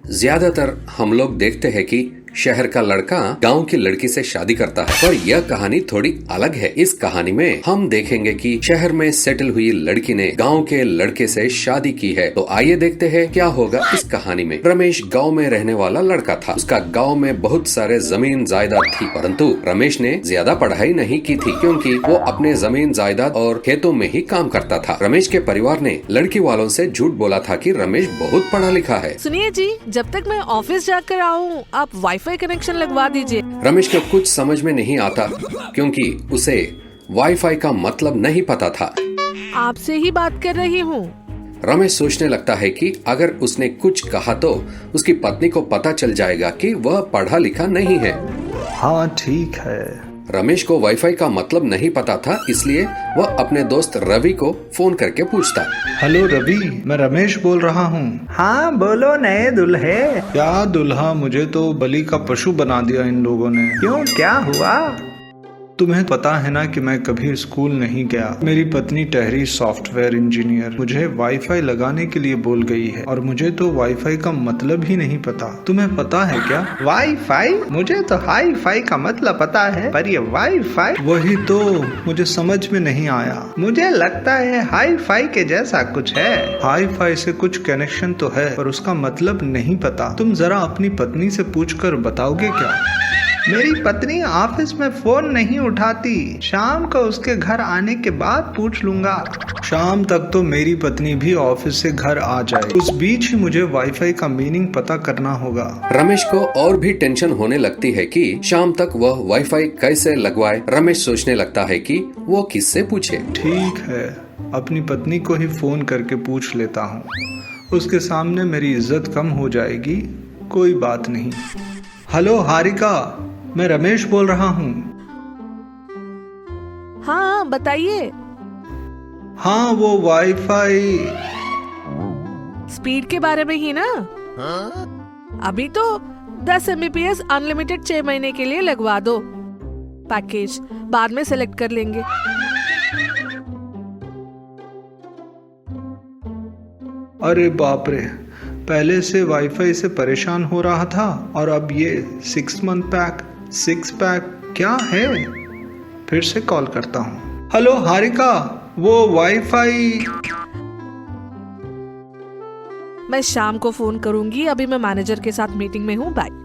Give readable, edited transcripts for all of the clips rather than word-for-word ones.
ज्यादातर हम लोग देखते हैं कि शहर का लड़का गांव की लड़की से शादी करता है, पर यह कहानी थोड़ी अलग है। इस कहानी में हम देखेंगे कि शहर में सेटल हुई लड़की ने गांव के लड़के से शादी की है। तो आइए देखते हैं क्या होगा इस कहानी में। रमेश गांव में रहने वाला लड़का था। उसका गांव में बहुत सारे जमीन जायदाद थी, परंतु रमेश ने ज्यादा पढ़ाई नहीं की थी क्योंकि वो अपने जमीन जायदाद और खेतों में ही काम करता था। रमेश के परिवार ने लड़की वालों से झूठ बोला था कि रमेश बहुत पढ़ा लिखा है। सुनिए जी, जब तक मैं ऑफिस जाकर आऊँ आप वाईफाई कनेक्शन लगवा दीजिए। रमेश को कुछ समझ में नहीं आता क्योंकि उसे वाईफाई का मतलब नहीं पता था। आपसे ही बात कर रही हूँ। रमेश सोचने लगता है कि अगर उसने कुछ कहा तो उसकी पत्नी को पता चल जाएगा कि वह पढ़ा लिखा नहीं है। हाँ ठीक है। रमेश को वाईफाई का मतलब नहीं पता था, इसलिए वह अपने दोस्त रवि को फोन करके पूछता। हेलो रवि, मैं रमेश बोल रहा हूँ। हाँ बोलो नए दुल्हे। क्या दुल्हा, मुझे तो बलि का पशु बना दिया इन लोगों ने। क्यों, क्या हुआ? तुम्हें पता है ना कि मैं कभी स्कूल नहीं गया। मेरी पत्नी ठहरी सॉफ्टवेयर इंजीनियर मुझे वाईफाई लगाने के लिए बोल गई है और मुझे तो वाईफाई का मतलब ही नहीं पता। तुम्हें पता है क्या? वाईफाई? मुझे तो हाई फाई का मतलब पता है, पर ये वाईफाई? वही तो मुझे समझ में नहीं आया। मुझे लगता है हाई फाई के जैसा कुछ है। हाई फाई से कुछ कनेक्शन तो है, पर उसका मतलब नहीं पता। तुम जरा अपनी पत्नी से पूछकर बताओगे क्या? मेरी पत्नी ऑफिस में फोन नहीं उठाती। शाम को उसके घर आने के बाद पूछ लूंगा। शाम तक तो मेरी पत्नी भी ऑफिस से घर आ जाए। उस बीच ही मुझे वाईफाई का मीनिंग पता करना होगा। रमेश को और भी टेंशन होने लगती है कि शाम तक वह वाईफाई कैसे लगवाए। रमेश सोचने लगता है कि वो किससे पूछे। ठीक है, अपनी पत्नी को ही फोन करके पूछ लेता हूँ। उसके सामने मेरी इज्जत कम हो जाएगी। कोई बात नहीं। हेलो हारिका, मैं रमेश बोल रहा हूँ। हाँ बताइए। हाँ वो वाईफाई स्पीड के बारे में ही ना? अभी तो 10 Mbps अनलिमिटेड 6 महीने के लिए लगवा दो। पैकेज बाद में सेलेक्ट कर लेंगे। अरे बाप रे, पहले से वाईफाई से परेशान हो रहा था और अब ये 6 मंथ पैक, 6 पैक क्या है? फिर से कॉल करता हूँ। हेलो हारिका, वो वाईफाई। मैं शाम को फोन करूंगी, अभी मैं मैनेजर के साथ मीटिंग में हूँ। बाय।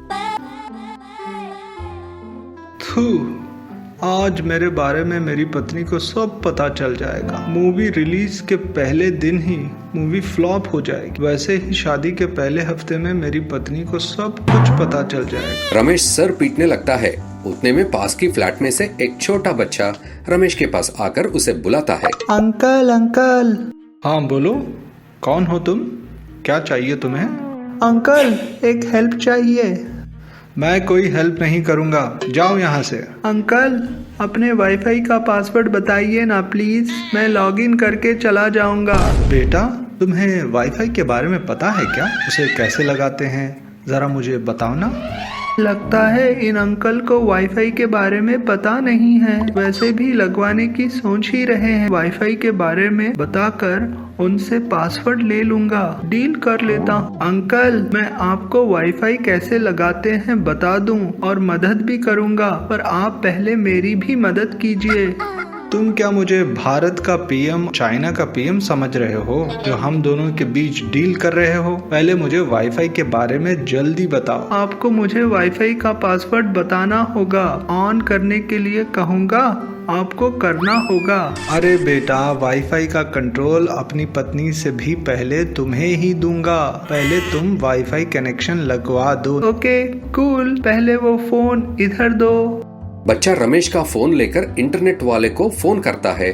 आज मेरे बारे में मेरी पत्नी को सब पता चल जाएगा। मूवी रिलीज के पहले दिन ही मूवी फ्लॉप हो जाएगी। वैसे ही शादी के पहले हफ्ते में मेरी पत्नी को सब कुछ पता चल जाएगा। रमेश सर पीटने लगता है। उतने में पास की फ्लैट में से एक छोटा बच्चा रमेश के पास आकर उसे बुलाता है। Uncle uncle. हाँ बोलो, कौन हो तुम? क्या चाहिए तुम्हें? अंकल एक हेल्प चाहिए। मैं कोई हेल्प नहीं करूंगा, जाओ यहाँ से। अंकल अपने वाईफाई का पासवर्ड बताइए ना प्लीज, मैं लॉगिन करके चला जाऊंगा। बेटा, तुम्हें वाईफाई के बारे में पता है क्या? उसे कैसे लगाते हैं, जरा मुझे बताओ ना। लगता है इन अंकल को वाईफाई के बारे में पता नहीं है। वैसे भी लगवाने की सोच ही रहे हैं। वाईफाई के बारे में बताकर उनसे पासवर्ड ले लूंगा, डील कर लेता हूँ। अंकल मैं आपको वाईफाई कैसे लगाते हैं बता दूं और मदद भी करूंगा, पर आप पहले मेरी भी मदद कीजिए। तुम क्या मुझे भारत का पीएम चाइना का पीएम समझ रहे हो जो हम दोनों के बीच डील कर रहे हो? पहले मुझे वाईफाई के बारे में जल्दी बताओ। आपको मुझे वाईफाई का पासवर्ड बताना होगा। ऑन करने के लिए कहूँगा, आपको करना होगा। अरे बेटा, वाईफाई का कंट्रोल अपनी पत्नी से भी पहले तुम्हें ही दूंगा। पहले तुम वाईफाई कनेक्शन लगवा दो। ओके कूल, पहले वो फोन इधर दो। बच्चा रमेश का फोन लेकर इंटरनेट वाले को फोन करता है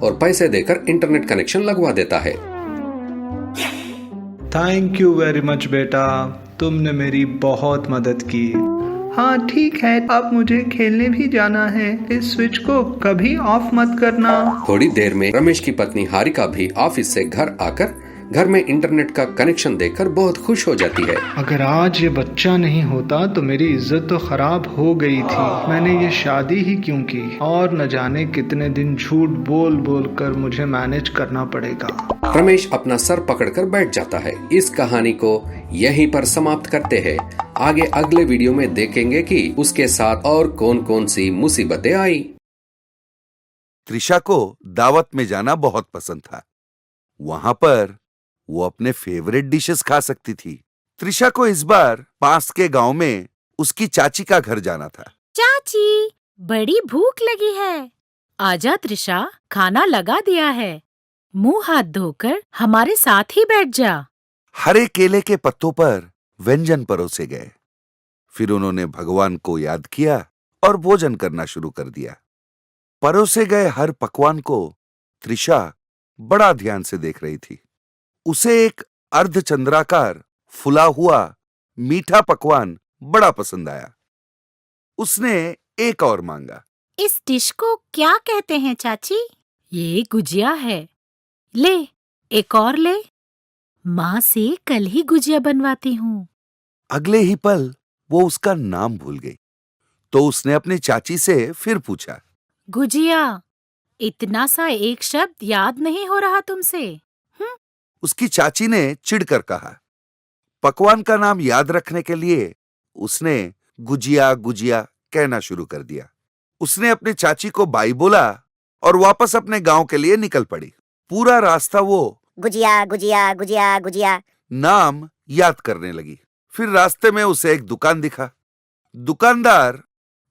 और पैसे देकर इंटरनेट कनेक्शन लगवा देता है। थैंक यू वेरी मच बेटा, तुमने मेरी बहुत मदद की। हाँ ठीक है, अब मुझे खेलने भी जाना है। इस स्विच को कभी ऑफ मत करना। थोड़ी देर में रमेश की पत्नी हारिका भी ऑफिस से घर आकर घर में इंटरनेट का कनेक्शन देखकर बहुत खुश हो जाती है। अगर आज ये बच्चा नहीं होता तो मेरी इज्जत तो खराब हो गई थी। मैंने ये शादी ही क्यों की, और न जाने कितने दिन झूठ बोल बोल कर मुझे मैनेज करना पड़ेगा। रमेश अपना सर पकड़कर बैठ जाता है। इस कहानी को यहीं पर समाप्त करते हैं। आगे अगले वीडियो में देखेंगे कि उसके साथ और कौन कौन सी मुसीबतें आई। त्रिशा को दावत में जाना बहुत पसंद था। वहां पर वो अपने फेवरेट डिशेस खा सकती थी। त्रिशा को इस बार पास के गांव में उसकी चाची का घर जाना था। चाची, बड़ी भूख लगी है। आजा त्रिशा, खाना लगा दिया है। मुंह हाथ धोकर हमारे साथ ही बैठ जा। हरे केले के पत्तों पर व्यंजन परोसे गए। फिर उन्होंने भगवान को याद किया और भोजन करना शुरू कर दिया। परोसे गए हर पकवान को त्रिशा बड़ा ध्यान से देख रही थी। उसे एक अर्धचंद्राकार फुला हुआ मीठा पकवान बड़ा पसंद आया। उसने एक और मांगा। इस डिश को क्या कहते हैं चाची? ये गुजिया है। ले, एक और ले। माँ से कल ही गुजिया बनवाती हूँ। अगले ही पल वो उसका नाम भूल गई, तो उसने अपनी चाची से फिर पूछा, गुजिया, इतना सा एक शब्द याद नहीं हो रहा तुमसे? उसकी चाची ने चिढ़कर कहा। पकवान का नाम याद रखने के लिए उसने गुजिया गुजिया कहना शुरू कर दिया। उसने अपनी चाची को बाई बोला और वापस अपने गांव के लिए निकल पड़ी। पूरा रास्ता वो गुजिया गुजिया गुजिया गुजिया नाम याद करने लगी। फिर रास्ते में उसे एक दुकान दिखा। दुकानदार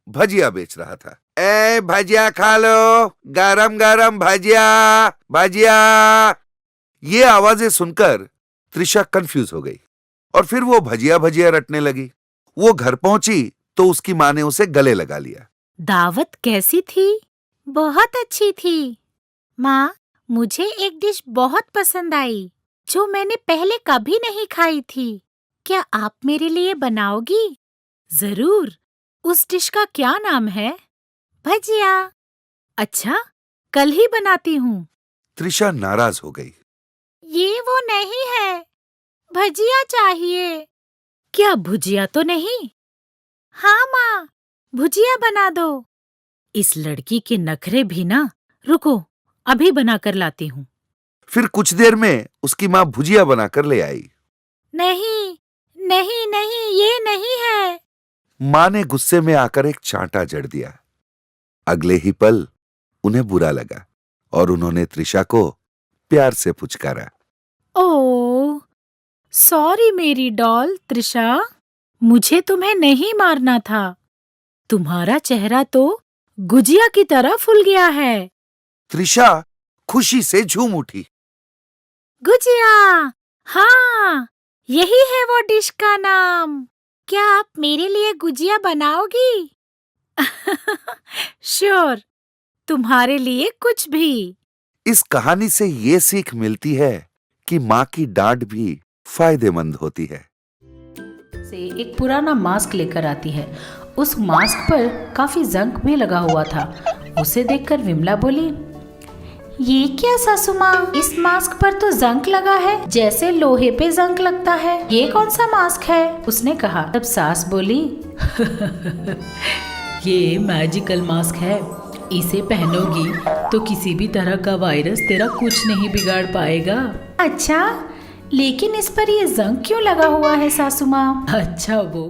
भजिया बेच रहा था। ए भजिया खा लो, गरम गरम भजिया भजिया। ये आवाजें सुनकर त्रिशा कंफ्यूज हो गई और फिर वो भजिया भजिया रटने लगी। वो घर पहुंची तो उसकी माँ ने उसे गले लगा लिया। दावत कैसी थी? बहुत अच्छी थी। माँ, मुझे एक डिश बहुत पसंद आई जो मैंने पहले कभी नहीं खाई थी। क्या आप मेरे लिए बनाओगी? जरूर। उस डिश का क्या नाम है? भजिया। अच्छा, कल ही बनाती हूँ। त्रिशा नाराज हो गई। ये वो नहीं है, भजिया चाहिए। क्या भुजिया तो नहीं? हाँ माँ, भुजिया बना दो। इस लड़की के नखरे भी ना। रुको, अभी बनाकर लाती हूँ। फिर कुछ देर में उसकी माँ भुजिया बनाकर ले आई। नहीं नहीं नहीं, ये नहीं है। माँ ने गुस्से में आकर एक चांटा जड़ दिया। अगले ही पल उन्हें बुरा लगा और उन्होंने त्रिशा को प्यार से पुचकारा। ओह, सॉरी मेरी डॉल त्रिशा। मुझे तुम्हें नहीं मारना था। तुम्हारा चेहरा तो गुजिया की तरह फूल गया है। त्रिशा खुशी से झूम उठी। गुजिया, हाँ, यही है वो डिश का नाम। क्या आप मेरे लिए गुजिया बनाओगी? श्योर, तुम्हारे लिए कुछ भी। इस कहानी से ये सीख मिलती है कि माँ की डांट भी फायदेमंद होती है। से एक पुराना मास्क लेकर आती है। उस मास्क पर काफी जंग भी लगा हुआ था। उसे देखकर विमला बोली, ये क्या सासू माँ, इस मास्क पर तो जंग लगा है जैसे लोहे पे जंग लगता है। ये कौन सा मास्क है? उसने कहा। तब सास बोली, ये मैजिकल मास्क है। इसे पहनोगी तो किसी भी तरह का वायरस तेरा कुछ नहीं बिगाड़ पाएगा। अच्छा, लेकिन इस पर ये जंग क्यों लगा हुआ है सासू माँ? अच्छा वो